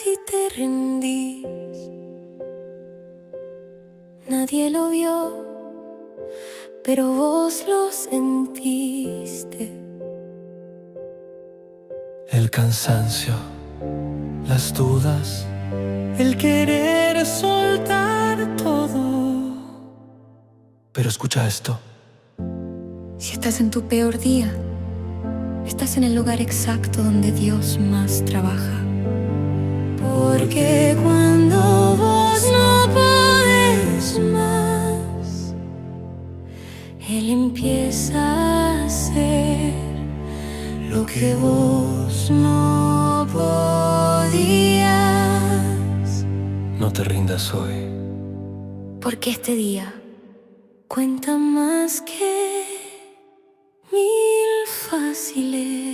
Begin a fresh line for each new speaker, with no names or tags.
y te rendís. Nadie lo vio, pero vos lo sentiste.
El cansancio, las dudas, el querer soltar todo. Pero escucha esto.
Si estás en tu peor día, estás en el lugar exacto donde Dios más trabaja. Porque cuando vos no podés más, Él empieza a hacer lo que vos no podías.
No te rindas hoy.
Porque este día cuenta más que 1000 fáciles.